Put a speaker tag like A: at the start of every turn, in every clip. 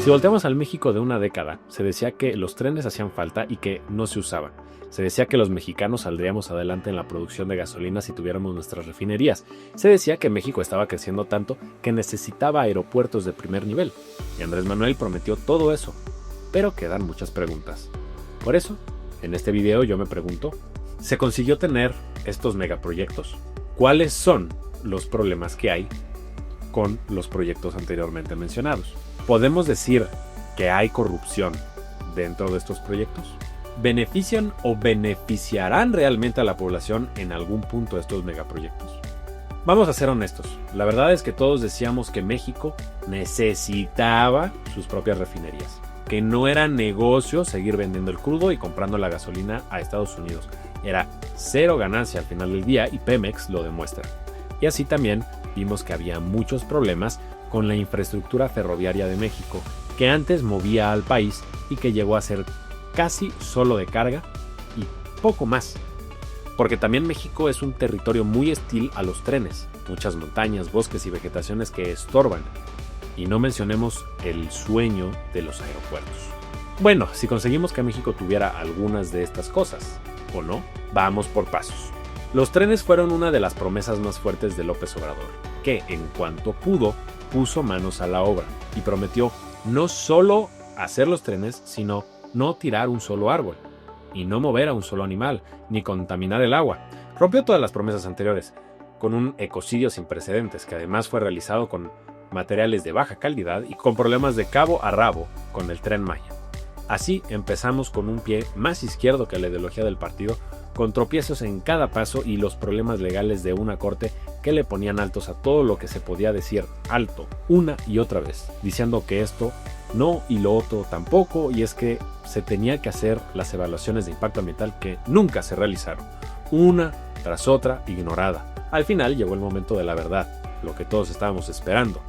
A: Si volteamos al México de una década, se decía que los trenes hacían falta y que no se usaban. Se decía que los mexicanos saldríamos adelante en la producción de gasolina si tuviéramos nuestras refinerías. Se decía que México estaba creciendo tanto que necesitaba aeropuertos de primer nivel. Y Andrés Manuel prometió todo eso. Pero quedan muchas preguntas. Por eso, en este video yo me pregunto, ¿se consiguió tener estos megaproyectos? ¿Cuáles son los problemas que hay con los proyectos anteriormente mencionados? ¿Podemos decir que hay corrupción dentro de estos proyectos? ¿Benefician o beneficiarán realmente a la población en algún punto estos megaproyectos? Vamos a ser honestos, la verdad es que todos decíamos que México necesitaba sus propias refinerías, que no era negocio seguir vendiendo el crudo y comprando la gasolina a Estados Unidos. Era cero ganancia al final del día y Pemex lo demuestra. Y así también vimos que había muchos problemas con la infraestructura ferroviaria de México, que antes movía al país y que llegó a ser casi solo de carga y poco más. Porque también México es un territorio muy hostil a los trenes, muchas montañas, bosques y vegetaciones que estorban. Y no mencionemos el sueño de los aeropuertos. Bueno, si conseguimos que México tuviera algunas de estas cosas, o no, vamos por pasos. Los trenes fueron una de las promesas más fuertes de López Obrador, que en cuanto pudo, puso manos a la obra y prometió no solo hacer los trenes, sino no tirar un solo árbol, y no mover a un solo animal, ni contaminar el agua. Rompió todas las promesas anteriores, con un ecocidio sin precedentes, que además fue realizado con materiales de baja calidad y con problemas de cabo a rabo con el Tren Maya. Así empezamos con un pie más izquierdo que la ideología del partido, con tropiezos en cada paso y los problemas legales de una corte que le ponían altos a todo lo que se podía decir alto una y otra vez, diciendo que esto no y lo otro tampoco, y es que se tenía que hacer las evaluaciones de impacto ambiental que nunca se realizaron, una tras otra ignorada. Al final llegó el momento de la verdad, lo que todos estábamos esperando,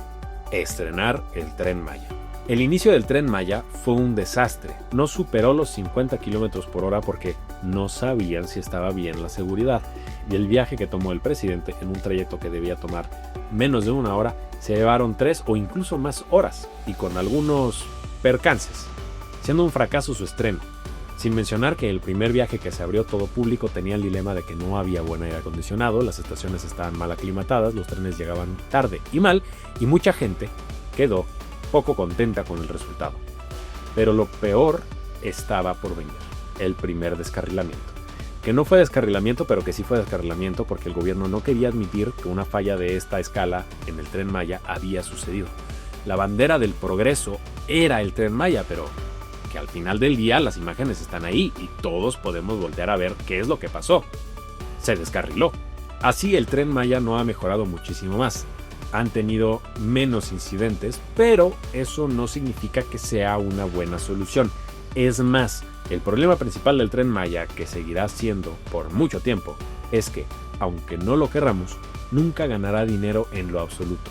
A: estrenar el Tren Maya. El inicio del Tren Maya fue un desastre, no superó los 50 km/h porque no sabían si estaba bien la seguridad, y el viaje que tomó el presidente en un trayecto que debía tomar menos de una hora, se llevaron 3 o incluso más horas, y con algunos percances, siendo un fracaso su estreno, sin mencionar que el primer viaje que se abrió todo público tenía el dilema de que no había buen aire acondicionado, las estaciones estaban mal aclimatadas, los trenes llegaban tarde y mal, y mucha gente quedó poco contenta con el resultado. Pero lo peor estaba por venir, el primer descarrilamiento. Que no fue descarrilamiento, pero que sí fue descarrilamiento porque el gobierno no quería admitir que una falla de esta escala en el Tren Maya había sucedido. La bandera del progreso era el Tren Maya, pero que al final del día las imágenes están ahí y todos podemos voltear a ver qué es lo que pasó. Se descarriló. Así el Tren Maya no ha mejorado muchísimo más. Han tenido menos incidentes, pero eso no significa que sea una buena solución. Es más, el problema principal del Tren Maya, que seguirá siendo por mucho tiempo, es que, aunque no lo querramos, nunca ganará dinero en lo absoluto.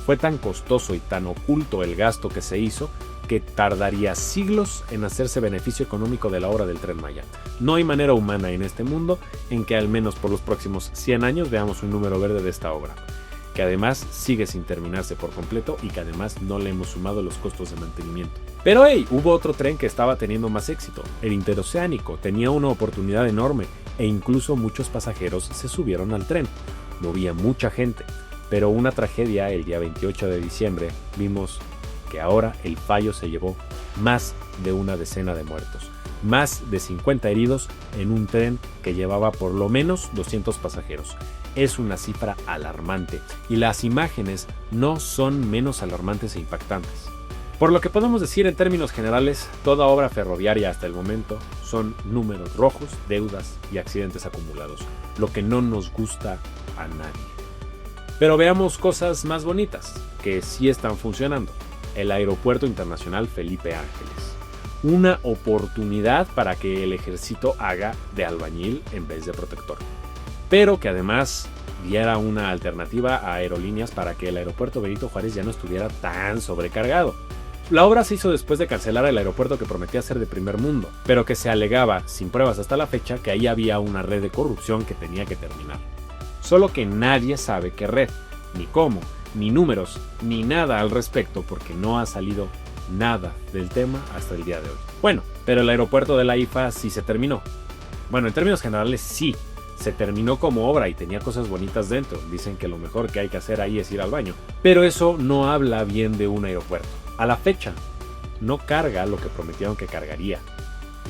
A: Fue tan costoso y tan oculto el gasto que se hizo que tardaría siglos en hacerse beneficio económico de la obra del Tren Maya. No hay manera humana en este mundo en que al menos por los próximos 100 años veamos un número verde de esta obra, que además sigue sin terminarse por completo y que además no le hemos sumado los costos de mantenimiento. Pero hubo otro tren que estaba teniendo más éxito, el interoceánico, tenía una oportunidad enorme e incluso muchos pasajeros se subieron al tren. Movía mucha gente, pero una tragedia el día 28 de diciembre vimos que ahora el fallo se llevó más de una decena de muertos, más de 50 heridos en un tren que llevaba por lo menos 200 pasajeros. Es una cifra alarmante y las imágenes no son menos alarmantes e impactantes. Por lo que podemos decir en términos generales, toda obra ferroviaria hasta el momento son números rojos, deudas y accidentes acumulados, lo que no nos gusta a nadie. Pero veamos cosas más bonitas, que sí están funcionando. El Aeropuerto Internacional Felipe Ángeles. Una oportunidad para que el ejército haga de albañil en vez de protector, pero que además diera una alternativa a aerolíneas para que el aeropuerto Benito Juárez ya no estuviera tan sobrecargado. La obra se hizo después de cancelar el aeropuerto que prometía ser de primer mundo, pero que se alegaba, sin pruebas hasta la fecha, que ahí había una red de corrupción que tenía que terminar. Solo que nadie sabe qué red, ni cómo, ni números, ni nada al respecto porque no ha salido nada del tema hasta el día de hoy. Bueno, pero el aeropuerto de la IFA sí se terminó. Bueno, en términos generales sí, se terminó como obra y tenía cosas bonitas dentro. Dicen que lo mejor que hay que hacer ahí es ir al baño. Pero eso no habla bien de un aeropuerto. A la fecha, no carga lo que prometieron que cargaría.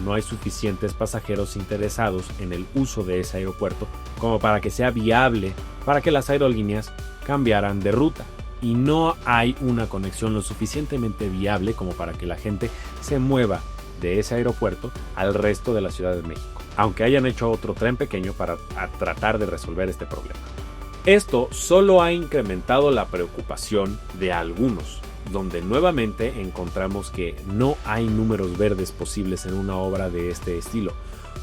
A: No hay suficientes pasajeros interesados en el uso de ese aeropuerto como para que sea viable para que las aerolíneas cambiaran de ruta. Y no hay una conexión lo suficientemente viable como para que la gente se mueva de ese aeropuerto al resto de la Ciudad de México, aunque hayan hecho otro tren pequeño para tratar de resolver este problema. Esto solo ha incrementado la preocupación de algunos, donde nuevamente encontramos que no hay números verdes posibles en una obra de este estilo,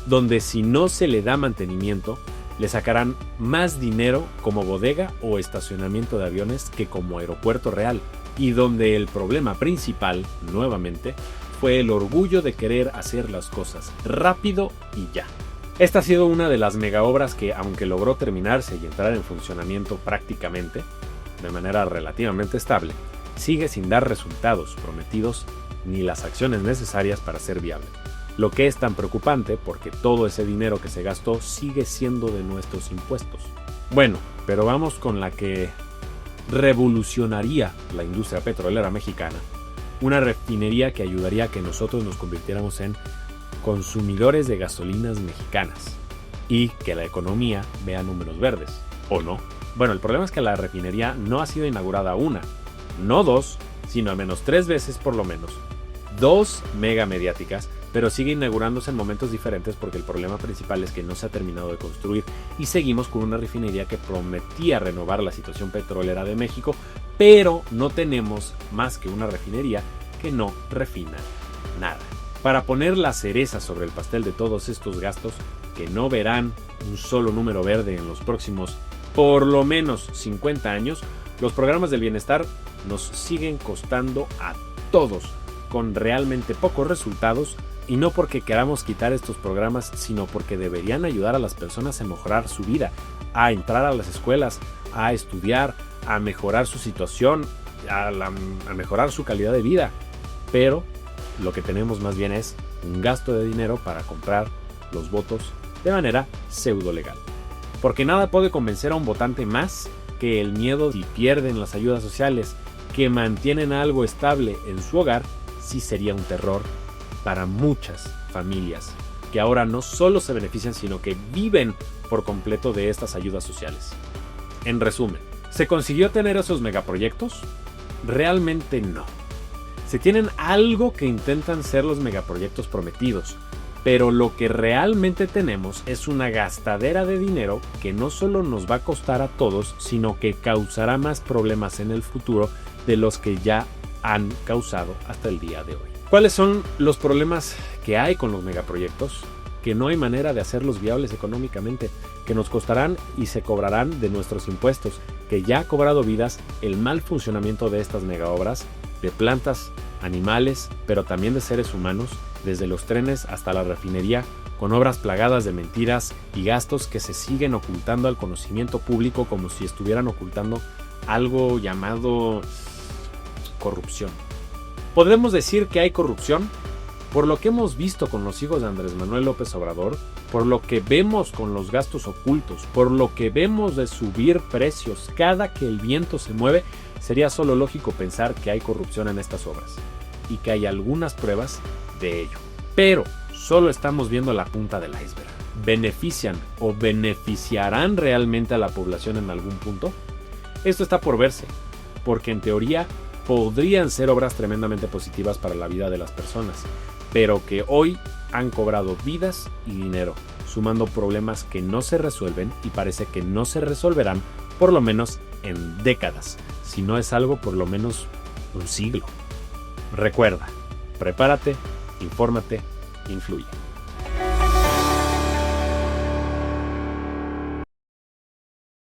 A: donde si no se le da mantenimiento, le sacarán más dinero como bodega o estacionamiento de aviones que como aeropuerto real, y donde el problema principal, nuevamente, fue el orgullo de querer hacer las cosas rápido y ya. Esta ha sido una de las megaobras que, aunque logró terminarse y entrar en funcionamiento prácticamente, de manera relativamente estable, sigue sin dar resultados prometidos ni las acciones necesarias para ser viable. Lo que es tan preocupante porque todo ese dinero que se gastó sigue siendo de nuestros impuestos. Bueno, pero vamos con la que revolucionaría la industria petrolera mexicana. Una refinería que ayudaría a que nosotros nos convirtiéramos en consumidores de gasolinas mexicanas y que la economía vea números verdes, ¿o no? Bueno, el problema es que la refinería no ha sido inaugurada una, no dos, sino al menos 3 veces por lo menos. 2 mega mediáticas, pero sigue inaugurándose en momentos diferentes porque el problema principal es que no se ha terminado de construir y seguimos con una refinería que prometía renovar la situación petrolera de México, pero no tenemos más que una refinería que no refina nada. Para poner la cereza sobre el pastel de todos estos gastos, que no verán un solo número verde en los próximos por lo menos 50 años, los programas del bienestar nos siguen costando a todos, con realmente pocos resultados, y no porque queramos quitar estos programas, sino porque deberían ayudar a las personas a mejorar su vida, a entrar a las escuelas, a estudiar, a mejorar su situación, a mejorar su calidad de vida. Pero lo que tenemos más bien es un gasto de dinero para comprar los votos de manera pseudo legal. Porque nada puede convencer a un votante más que el miedo si pierden las ayudas sociales que mantienen algo estable en su hogar. Sí sería un terror para muchas familias que ahora no solo se benefician, sino que viven por completo de estas ayudas sociales. En resumen, ¿se consiguió tener esos megaproyectos? Realmente no. Se tienen algo que intentan ser los megaproyectos prometidos, pero lo que realmente tenemos es una gastadera de dinero que no solo nos va a costar a todos, sino que causará más problemas en el futuro de los que ya han causado hasta el día de hoy. ¿Cuáles son los problemas que hay con los megaproyectos? Que no hay manera de hacerlos viables económicamente, que nos costarán y se cobrarán de nuestros impuestos, que ya ha cobrado vidas el mal funcionamiento de estas megaobras, de plantas, animales, pero también de seres humanos, desde los trenes hasta la refinería, con obras plagadas de mentiras y gastos que se siguen ocultando al conocimiento público como si estuvieran ocultando algo llamado corrupción. ¿Podemos decir que hay corrupción? Por lo que hemos visto con los hijos de Andrés Manuel López Obrador, por lo que vemos con los gastos ocultos, por lo que vemos de subir precios cada que el viento se mueve, sería solo lógico pensar que hay corrupción en estas obras y que hay algunas pruebas de ello. Pero solo estamos viendo la punta del iceberg. ¿Benefician o beneficiarán realmente a la población en algún punto? Esto está por verse, porque en teoría podrían ser obras tremendamente positivas para la vida de las personas, pero que hoy han cobrado vidas y dinero, sumando problemas que no se resuelven y parece que no se resolverán por lo menos en décadas, si no es algo por lo menos un siglo. Recuerda, prepárate, infórmate, influye.